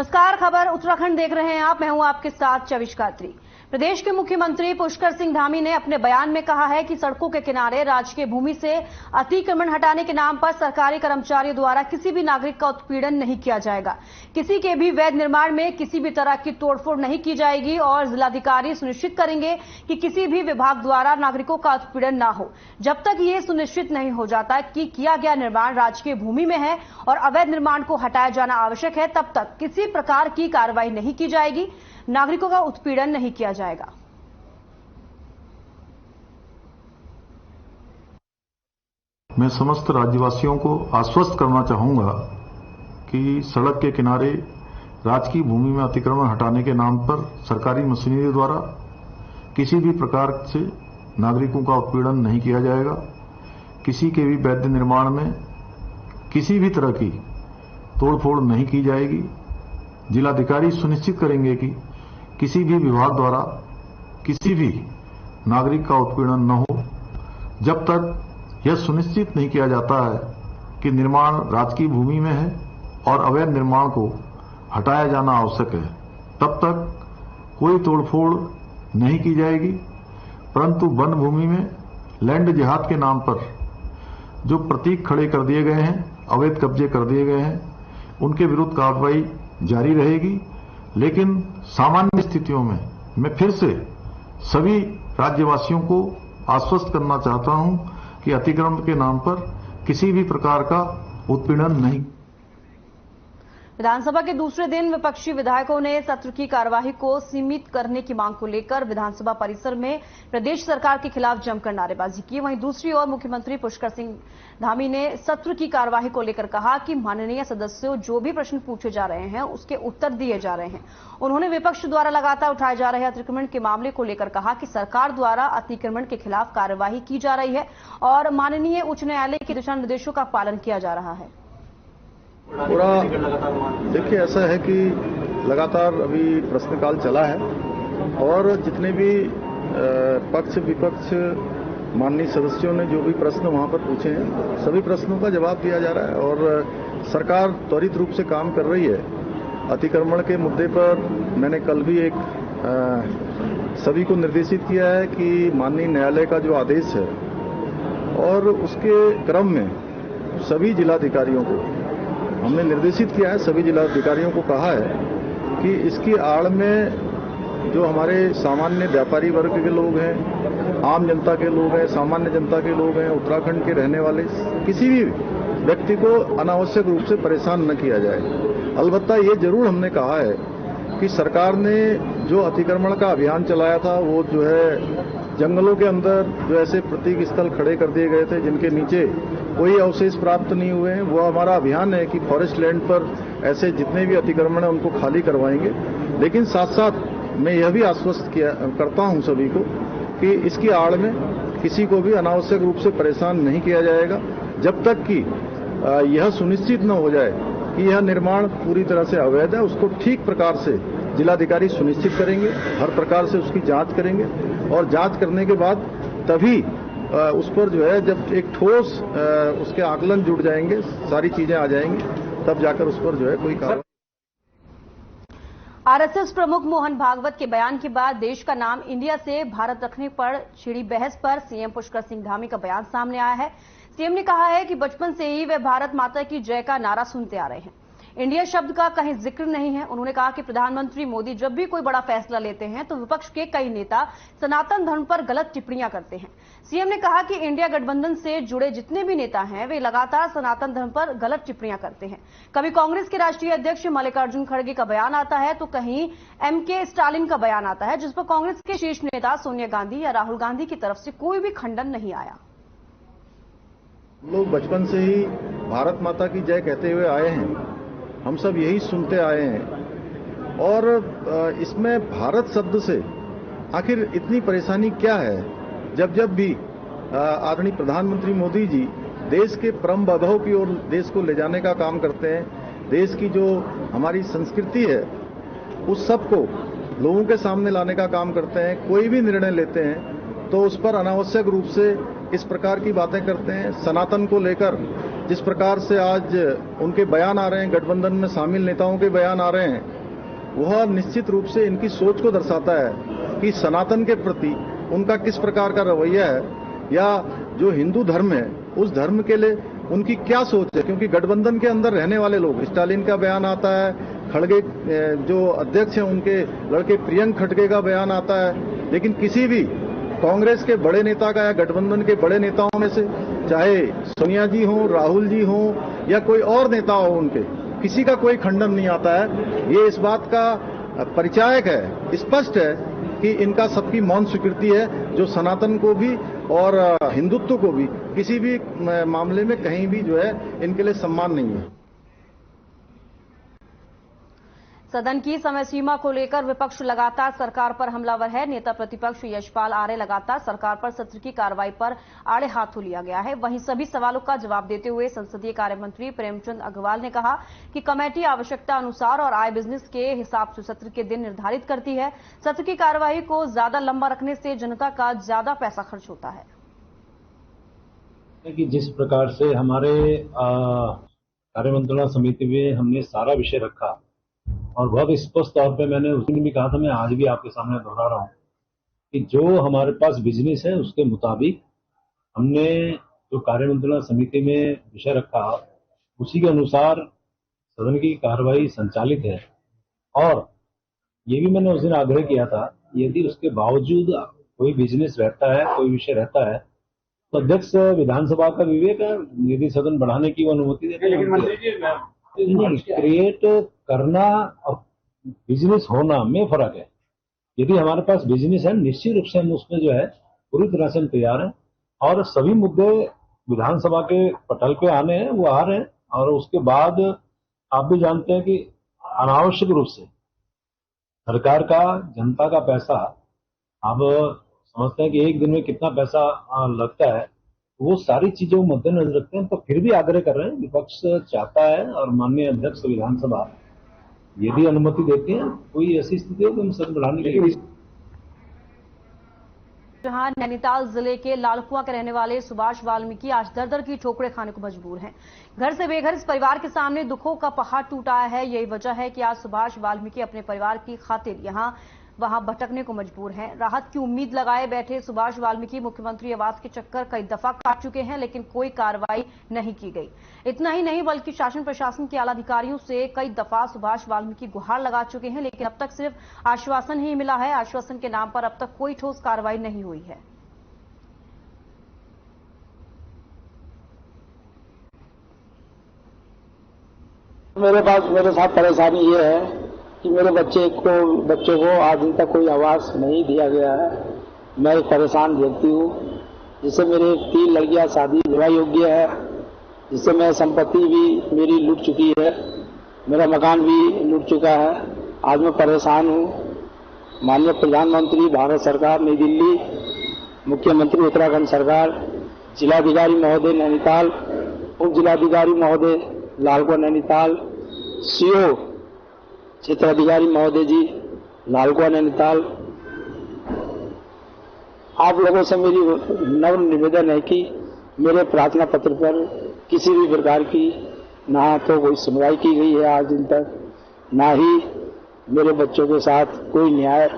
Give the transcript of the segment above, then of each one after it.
नमस्कार, खबर उत्तराखंड देख रहे हैं आप। मैं हूं आपके साथ चविश कात्री। प्रदेश के मुख्यमंत्री पुष्कर सिंह धामी ने अपने बयान में कहा है कि सड़कों के किनारे राजकीय भूमि से अतिक्रमण हटाने के नाम पर सरकारी कर्मचारियों द्वारा किसी भी नागरिक का उत्पीड़न नहीं किया जाएगा। किसी के भी वैध निर्माण में किसी भी तरह की तोड़फोड़ नहीं की जाएगी और जिलाधिकारी सुनिश्चित करेंगे कि किसी भी विभाग द्वारा नागरिकों का उत्पीड़न न हो। जब तक ये सुनिश्चित नहीं हो जाता कि किया गया निर्माण राजकीय भूमि में है और अवैध निर्माण को हटाया जाना आवश्यक है, तब तक किसी प्रकार की कार्रवाई नहीं की जाएगी, नागरिकों का उत्पीड़न नहीं किया जाएगा। मैं समस्त राज्यवासियों को आश्वस्त करना चाहूंगा कि सड़क के किनारे राजकीय भूमि में अतिक्रमण हटाने के नाम पर सरकारी मशीनरी द्वारा किसी भी प्रकार से नागरिकों का उत्पीड़न नहीं किया जाएगा। किसी के भी वैध निर्माण में किसी भी तरह की तोड़फोड़ नहीं की जाएगी। जिलाधिकारी सुनिश्चित करेंगे कि किसी भी विभाग द्वारा किसी भी नागरिक का उत्पीड़न न हो। जब तक यह सुनिश्चित नहीं किया जाता है कि निर्माण राजकीय भूमि में है और अवैध निर्माण को हटाया जाना आवश्यक है, तब तक कोई तोड़फोड़ नहीं की जाएगी। परंतु वन भूमि में लैंड जिहाद के नाम पर जो प्रतीक खड़े कर दिए गए हैं, अवैध कब्जे कर दिए गए हैं, उनके विरुद्ध कार्रवाई जारी रहेगी। लेकिन सामान्य स्थितियों में मैं फिर से सभी राज्यवासियों को आश्वस्त करना चाहता हूं कि अतिक्रमण के नाम पर किसी भी प्रकार का उत्पीड़न नहीं। विधानसभा के दूसरे दिन विपक्षी विधायकों ने सत्र की कार्यवाही को सीमित करने की मांग को लेकर विधानसभा परिसर में प्रदेश सरकार के खिलाफ जमकर नारेबाजी की। वहीं दूसरी ओर मुख्यमंत्री पुष्कर सिंह धामी ने सत्र की कार्यवाही को लेकर कहा कि माननीय सदस्यों, जो भी प्रश्न पूछे जा रहे हैं उसके उत्तर दिए जा रहे हैं। उन्होंने विपक्ष द्वारा लगातार उठाए जा रहे अतिक्रमण के मामले को लेकर कहा कि सरकार द्वारा अतिक्रमण के खिलाफ कार्यवाही की जा रही है और माननीय उच्च न्यायालय के दिशा निर्देशों का पालन किया जा रहा है। पूरा देखिए, ऐसा है कि लगातार अभी प्रश्नकाल चला है और जितने भी पक्ष विपक्ष माननीय सदस्यों ने जो भी प्रश्न वहां पर पूछे हैं, सभी प्रश्नों का जवाब दिया जा रहा है और सरकार त्वरित रूप से काम कर रही है। अतिक्रमण के मुद्दे पर मैंने कल भी एक सभी को निर्देशित किया है कि माननीय न्यायालय का जो आदेश है और उसके क्रम में सभी जिलाधिकारियों को हमने निर्देशित किया है, सभी जिलाधिकारियों को कहा है कि इसकी आड़ में जो हमारे सामान्य व्यापारी वर्ग के लोग हैं, आम जनता के लोग हैं, सामान्य जनता के लोग हैं, उत्तराखंड के रहने वाले किसी भी व्यक्ति को अनावश्यक रूप से परेशान न किया जाए। अलबत्ता ये जरूर हमने कहा है कि सरकार ने जो अतिक्रमण का अभियान चलाया था, वो जो है जंगलों के अंदर जो ऐसे प्रतीक स्थल खड़े कर दिए गए थे जिनके नीचे कोई अवशेष प्राप्त नहीं हुए हैं, वो हमारा अभियान है कि फॉरेस्ट लैंड पर ऐसे जितने भी अतिक्रमण है उनको खाली करवाएंगे। लेकिन साथ साथ मैं यह भी आश्वस्त करता हूं सभी को कि इसकी आड़ में किसी को भी अनावश्यक रूप से परेशान नहीं किया जाएगा, जब तक कि यह सुनिश्चित न हो जाए कि यह निर्माण पूरी तरह से अवैध है। उसको ठीक प्रकार से जिलाधिकारी सुनिश्चित करेंगे, हर प्रकार से उसकी जांच करेंगे और जांच करने के बाद तभी उस पर जो है जब एक ठोस उसके आकलन जुड़ जाएंगे, सारी चीजें आ जाएंगी, तब जाकर उस पर जो है कोई कार्रवाई। आरएसएस प्रमुख मोहन भागवत के बयान के बाद देश का नाम इंडिया से भारत रखने पर छिड़ी बहस पर सीएम पुष्कर सिंह धामी का बयान सामने आया है। सीएम ने कहा है कि बचपन से ही वे भारत माता की जय का नारा सुनते आ रहे हैं। इंडिया शब्द का कहीं जिक्र नहीं है। उन्होंने कहा कि प्रधानमंत्री मोदी जब भी कोई बड़ा फैसला लेते हैं तो विपक्ष के कई नेता सनातन धर्म पर गलत टिप्पणियां करते हैं। सीएम ने कहा कि इंडिया गठबंधन से जुड़े जितने भी नेता हैं वे लगातार सनातन धर्म पर गलत टिप्पणियां करते हैं। कभी कांग्रेस के राष्ट्रीय अध्यक्ष मल्लिकार्जुन खड़गे का बयान आता है तो कहीं एमके स्टालिन का बयान आता है, जिस पर कांग्रेस के शीर्ष नेता सोनिया गांधी या राहुल गांधी की तरफ से कोई भी खंडन नहीं आया। लोग बचपन से ही भारत माता की जय कहते हुए आए हैं, हम सब यही सुनते आए हैं और इसमें भारत शब्द से आखिर इतनी परेशानी क्या है? जब भी आदरणीय प्रधानमंत्री मोदी जी देश के परम वैभव की ओर देश को ले जाने का काम करते हैं, देश की जो हमारी संस्कृति है उस सब को लोगों के सामने लाने का काम करते हैं, कोई भी निर्णय लेते हैं तो उस पर अनावश्यक रूप से इस प्रकार की बातें करते हैं। सनातन को लेकर जिस प्रकार से आज उनके बयान आ रहे हैं, गठबंधन में शामिल नेताओं के बयान आ रहे हैं, वह निश्चित रूप से इनकी सोच को दर्शाता है कि सनातन के प्रति उनका किस प्रकार का रवैया है, या जो हिंदू धर्म है उस धर्म के लिए उनकी क्या सोच है। क्योंकि गठबंधन के अंदर रहने वाले लोग, स्टालिन का बयान आता है, खड़गे जो अध्यक्ष हैं उनके लड़के प्रियंक खड़गे का बयान आता है, लेकिन किसी भी कांग्रेस के बड़े नेता का या गठबंधन के बड़े नेताओं में से, चाहे सोनिया जी हों, राहुल जी हों या कोई और नेता हो, उनके किसी का कोई खंडन नहीं आता है। ये इस बात का परिचायक है, स्पष्ट है कि इनका सबकी मौन स्वीकृति है, जो सनातन को भी और हिंदुत्व को भी किसी भी मामले में कहीं भी जो है इनके लिए सम्मान नहीं है। सदन की समय सीमा को लेकर विपक्ष लगातार सरकार पर हमलावर है। नेता प्रतिपक्ष यशपाल आर्य लगातार सरकार पर सत्र की कार्रवाई पर आड़े हाथों लिया गया है। वहीं सभी सवालों का जवाब देते हुए संसदीय कार्य मंत्री प्रेमचंद अग्रवाल ने कहा कि कमेटी आवश्यकता अनुसार और आय बिजनेस के हिसाब से सत्र के दिन निर्धारित करती है। सत्र की कार्यवाही को ज्यादा लंबा रखने से जनता का ज्यादा पैसा खर्च होता है। कि जिस प्रकार से हमारे कार्यमंत्रणा समिति में हमने सारा विषय रखा और बहुत स्पष्ट तौर पे मैंने उस दिन भी कहा था, मैं आज भी आपके सामने दोहरा रहा हूं कि जो हमारे पास बिजनेस है उसके मुताबिक हमने जो कार्यमंत्रणा समिति में विषय रखा उसी के अनुसार सदन की कार्रवाई संचालित है। और ये भी मैंने उस दिन आग्रह किया था, यदि उसके बावजूद कोई बिजनेस रहता है, कोई विषय रहता है, तो अध्यक्ष विधानसभा का विवेक है, यदि सदन बढ़ाने की वो अनुमति देते हैं। क्रिएट करना और बिजनेस होना में फर्क है। यदि हमारे पास बिजनेस है, निश्चित रूप से हम उसमें जो है पूरी तरह से हम तैयार हैं और सभी मुद्दे विधानसभा के पटल पे आने हैं, वो आ रहे हैं। और उसके बाद आप भी जानते हैं कि अनावश्यक रूप से सरकार का, जनता का पैसा, आप समझते हैं कि एक दिन में कितना पैसा लगता है, वो सारी चीजों को मद्देनजर रखते हैं। तो फिर भी आग्रह कर रहे हैं, विपक्ष चाहता है और माननीय अध्यक्ष विधानसभा यदि अनुमति देते हैं, कोई ऐसी स्थिति हो तो हम सदन बढ़ाने के लिए। जहां नैनीताल जिले के लालकुआं के रहने वाले सुभाष वाल्मीकि आज दर-दर की ठोकरें खाने को मजबूर हैं। घर से बेघर इस परिवार के सामने दुखों का पहाड़ टूटा है। यही वजह है कि आज सुभाष वाल्मीकि अपने परिवार की खातिर वहां भटकने को मजबूर हैं। राहत की उम्मीद लगाए बैठे सुभाष वाल्मीकि मुख्यमंत्री आवास के चक्कर कई दफा काट चुके हैं, लेकिन कोई कार्रवाई नहीं की गई। इतना ही नहीं बल्कि शासन प्रशासन के आला अधिकारियों से कई दफा सुभाष वाल्मीकि गुहार लगा चुके हैं, लेकिन अब तक सिर्फ आश्वासन ही मिला है। आश्वासन के नाम पर अब तक कोई ठोस कार्रवाई नहीं हुई है। मेरे साथ परेशानी ये है कि मेरे बच्चे को आज दिन तक कोई आवास नहीं दिया गया है। मैं एक परेशान व्यक्ति हूँ, जिससे मेरे 3 लड़कियां शादी विवाह योग्य है, जिससे मैं संपत्ति भी मेरी लूट चुकी है, मेरा मकान भी लूट चुका है। आज मैं परेशान हूँ। माननीय प्रधानमंत्री भारत सरकार नई दिल्ली, मुख्यमंत्री उत्तराखंड सरकार, जिलाधिकारी महोदय नैनीताल, उप जिलाधिकारी महोदय लालकुआं नैनीताल, सीओ क्षेत्राधिकारी महोदय जी लालकुआं नैनीताल, आप लोगों से मेरी नम्र निवेदन है कि मेरे प्रार्थना पत्र पर किसी भी प्रकार की ना तो कोई सुनवाई की गई है आज दिन तक, ना ही मेरे बच्चों के साथ कोई न्याय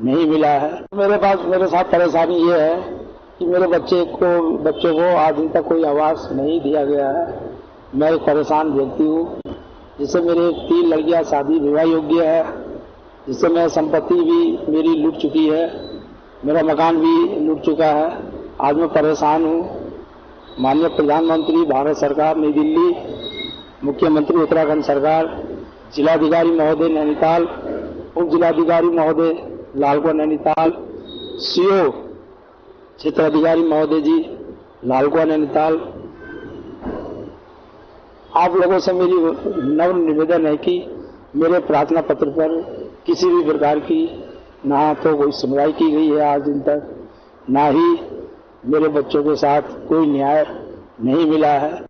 नहीं मिला है। मेरे साथ परेशानी ये है कि मेरे बच्चों को आज दिन तक कोई आवास नहीं दिया गया है। मैं एक परेशान व्यक्ति हूँ, जिससे मेरे 3 लड़कियां शादी विवाह योग्य है, जिससे मैं संपत्ति भी मेरी लूट चुकी है, मेरा मकान भी लूट चुका है। आज मैं परेशान हूँ। माननीय प्रधानमंत्री भारत सरकार नई दिल्ली, मुख्यमंत्री उत्तराखंड सरकार, जिलाधिकारी महोदय नैनीताल, उप जिलाधिकारी महोदय लालकुआं नैनीताल, सीओ क्षेत्राधिकारी महोदय जी लालकुआं नैनीताल, आप लोगों से मेरी नम्र निवेदन है कि मेरे प्रार्थना पत्र पर किसी भी प्रकार की ना तो कोई सुनवाई की गई है आज दिन तक, ना ही मेरे बच्चों के साथ कोई न्याय नहीं मिला है।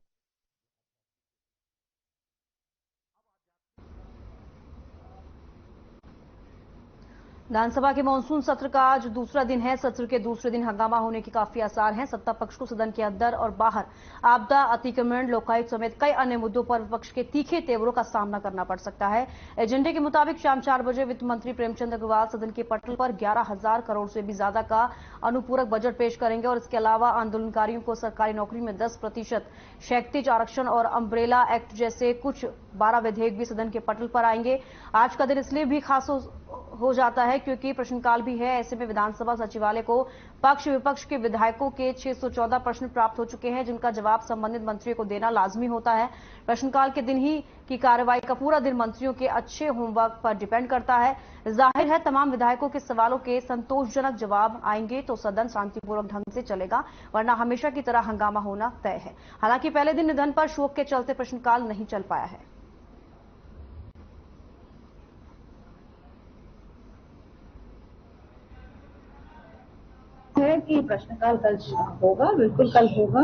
विधानसभा के मानसून सत्र का आज दूसरा दिन है। सत्र के दूसरे दिन हंगामा होने के काफी आसार हैं। सत्ता पक्ष को सदन के अंदर और बाहर आपदा, अतिक्रमण, लोकायुक्त समेत कई अन्य मुद्दों पर विपक्ष के तीखे तेवरों का सामना करना पड़ सकता है। एजेंडे के मुताबिक शाम 4 बजे वित्त मंत्री प्रेमचंद अग्रवाल सदन के पटल पर 11,000 करोड़ से भी ज्यादा का अनुपूरक बजट पेश करेंगे और इसके अलावा आंदोलनकारियों को सरकारी नौकरी में 10% क्षैतिज आरक्षण और अम्ब्रेला एक्ट जैसे कुछ 12 विधेयक भी सदन के पटल पर आएंगे। आज का दिन इसलिए भी खास हो जाता है क्योंकि प्रश्नकाल भी है। ऐसे में विधानसभा सचिवालय को पक्ष विपक्ष के विधायकों के 614 प्रश्न प्राप्त हो चुके हैं, जिनका जवाब संबंधित मंत्रियों को देना लाजमी होता है। प्रश्नकाल के दिन ही की कार्रवाई का पूरा दिन मंत्रियों के अच्छे होमवर्क पर डिपेंड करता है। जाहिर है तमाम विधायकों के सवालों के संतोषजनक जवाब आएंगे तो सदन शांतिपूर्वक ढंग से चलेगा, वरना हमेशा की तरह हंगामा होना तय है। हालांकि पहले दिन निधन पर शोक के चलते प्रश्नकाल नहीं चल पाया है। है कि प्रश्नकाल कल होगा, बिल्कुल कल होगा।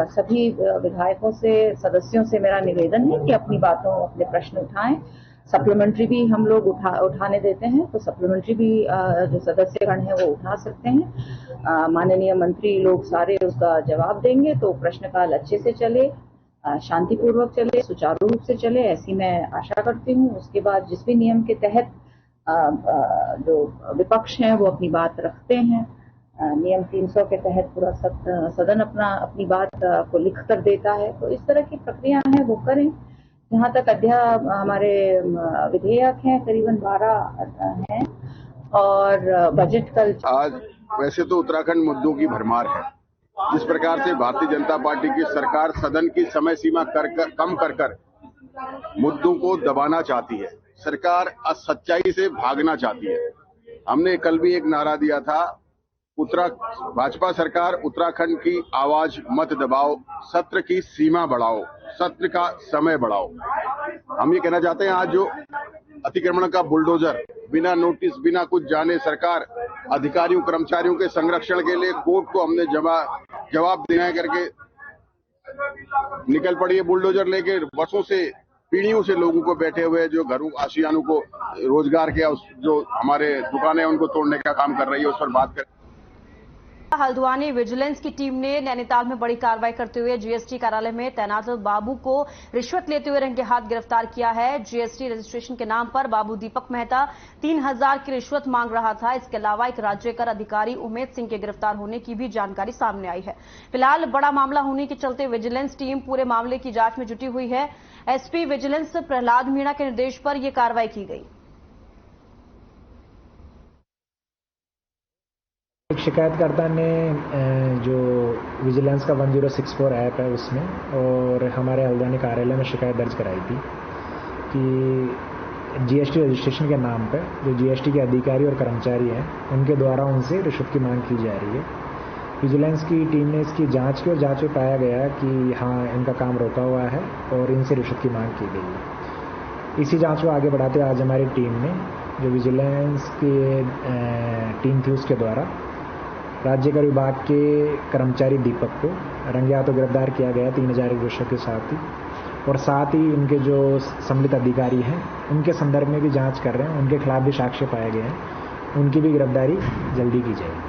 सभी विधायकों से, सदस्यों से मेरा निवेदन है कि अपनी बातों, अपने प्रश्न उठाएं। सप्लीमेंट्री भी हम लोग उठाने देते हैं, तो सप्लीमेंट्री भी जो सदस्यगण हैं वो उठा सकते हैं। माननीय मंत्री लोग सारे उसका जवाब देंगे तो प्रश्नकाल अच्छे से चले, शांतिपूर्वक चले, सुचारू रूप से चले, ऐसी मैं आशा करती हूँ। उसके बाद जिस भी नियम के तहत जो विपक्ष हैं वो अपनी बात रखते हैं, नियम 300 के तहत पूरा सदन अपनी बात को लिख कर देता है, तो इस तरह की प्रक्रिया है वो करें। जहां तक हमारे विधेयक हैं करीबन 12 हैं और बजट कल। आज वैसे तो उत्तराखंड मुद्दों की भरमार है। जिस प्रकार से भारतीय जनता पार्टी की सरकार सदन की समय सीमा कम कर मुद्दों को दबाना चाहती है, सरकार सच्चाई से भागना चाहती है। हमने कल भी एक नारा दिया था, भाजपा सरकार उत्तराखंड की आवाज मत दबाओ, सत्र की सीमा बढ़ाओ, सत्र का समय बढ़ाओ। हम ये कहना चाहते हैं, आज जो अतिक्रमण का बुलडोजर बिना नोटिस, बिना कुछ जाने सरकार अधिकारियों कर्मचारियों के संरक्षण के लिए कोर्ट को हमने जवाब देना करके निकल पड़ी है बुलडोजर लेके। वर्षों से, पीढ़ियों से लोगों को बैठे हुए जो घरों, आशियानों को रोजगार के जो हमारे दुकानें उनको तोड़ने का काम कर रही है, उस पर बात कर। हल्द्वानी विजिलेंस की टीम ने नैनीताल में बड़ी कार्रवाई करते हुए जीएसटी कार्यालय में तैनात बाबू को रिश्वत लेते हुए रंगे हाथ गिरफ्तार किया है। जीएसटी रजिस्ट्रेशन के नाम पर बाबू दीपक मेहता 3,000 की रिश्वत मांग रहा था। इसके अलावा एक राज्य कर अधिकारी उमेद सिंह के गिरफ्तार होने की भी जानकारी सामने आई है। फिलहाल बड़ा मामला होने के चलते विजिलेंस टीम पूरे मामले की जांच में जुटी हुई है। एसपी विजिलेंस प्रहलाद मीणा के निर्देश पर यह कार्रवाई की गई। शिकायतकर्ता ने जो विजिलेंस का 1064 ऐप है उसमें और हमारे हल्द्वानी कार्यालय में शिकायत दर्ज कराई थी कि जीएसटी रजिस्ट्रेशन के नाम पर जो जीएसटी के अधिकारी और कर्मचारी हैं उनके द्वारा उनसे रिश्वत की मांग की जा रही है। विजिलेंस की टीम ने इसकी जांच की और जांच में पाया गया कि हाँ, इनका काम रोका हुआ है और इनसे रिश्वत की मांग की गई है। इसी जांच को आगे बढ़ाते हुए आज हमारी टीम ने, जो विजिलेंस की टीम थी उसके द्वारा राज्य कर विभाग के कर्मचारी दीपक को रंगे हाथों गिरफ्तार किया गया 3,000 की रिश्वत के साथ ही, और साथ ही इनके जो सम्मिलित अधिकारी हैं उनके संदर्भ में भी जांच कर रहे हैं, उनके खिलाफ भी साक्ष्य पाए गए हैं, उनकी भी गिरफ्तारी जल्दी की जाएगी।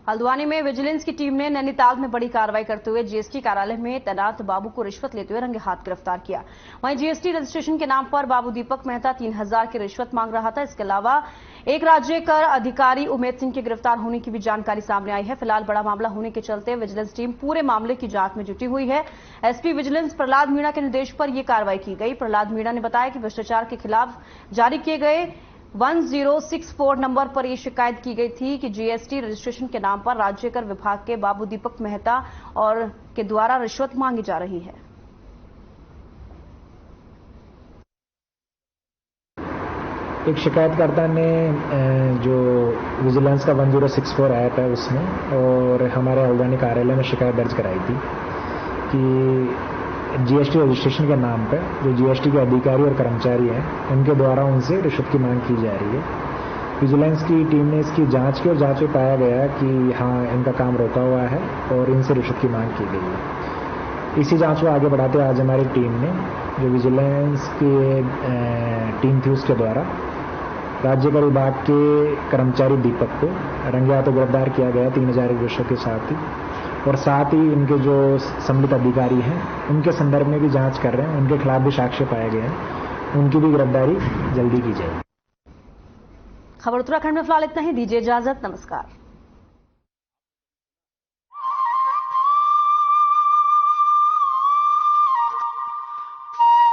हल्द्वानी में विजिलेंस की टीम ने नैनीताल में बड़ी कार्रवाई करते हुए जीएसटी कार्यालय में तैनात बाबू को रिश्वत लेते हुए रंगे हाथ गिरफ्तार किया। वहीं जीएसटी रजिस्ट्रेशन के नाम पर बाबू दीपक मेहता 3,000 की रिश्वत मांग रहा था। इसके अलावा एक राज्य कर अधिकारी उमेद सिंह के गिरफ्तार होने की भी जानकारी सामने आई है। फिलहाल बड़ा मामला होने के चलते विजिलेंस टीम पूरे मामले की जांच में जुटी हुई है। एसपी विजिलेंस प्रहलाद मीणा के निर्देश पर यह कार्रवाई की गई। प्रहलाद मीणा ने बताया कि भ्रष्टाचार के खिलाफ जारी किए गए 1064 नंबर पर यह शिकायत की गई थी कि जीएसटी रजिस्ट्रेशन के नाम पर राज्य कर विभाग के बाबू दीपक मेहता और के द्वारा रिश्वत मांगी जा रही है। एक शिकायतकर्ता ने जो विजिलेंस का 1064 ऐप है उसमें और हमारे हल्द्वानी कार्यालय में शिकायत दर्ज कराई थी कि जीएसटी रजिस्ट्रेशन के नाम पर जो जीएसटी के अधिकारी और कर्मचारी हैं उनके द्वारा उनसे रिश्वत की मांग की जा रही है। विजिलेंस की टीम ने इसकी जांच की और जांच में पाया गया कि हाँ, इनका काम रोका हुआ है और इनसे रिश्वत की मांग की गई है। इसी जांच को आगे बढ़ाते हुए आज हमारी टीम ने, जो विजिलेंस की टीम थी, उसके द्वारा राज्य कर विभाग के कर्मचारी दीपक को रंगे हाथों गिरफ्तार किया गया 3000 रुपये के साथ ही, और साथ ही इनके जो सम्मिलित अधिकारी हैं उनके संदर्भ में भी जांच कर रहे हैं, उनके खिलाफ भी साक्ष्य पाए गए हैं, उनकी भी गिरफ्तारी जल्दी की जाएगी। खबर उत्तराखंड में फिलहाल इतना ही। दीजिए इजाजत, नमस्कार।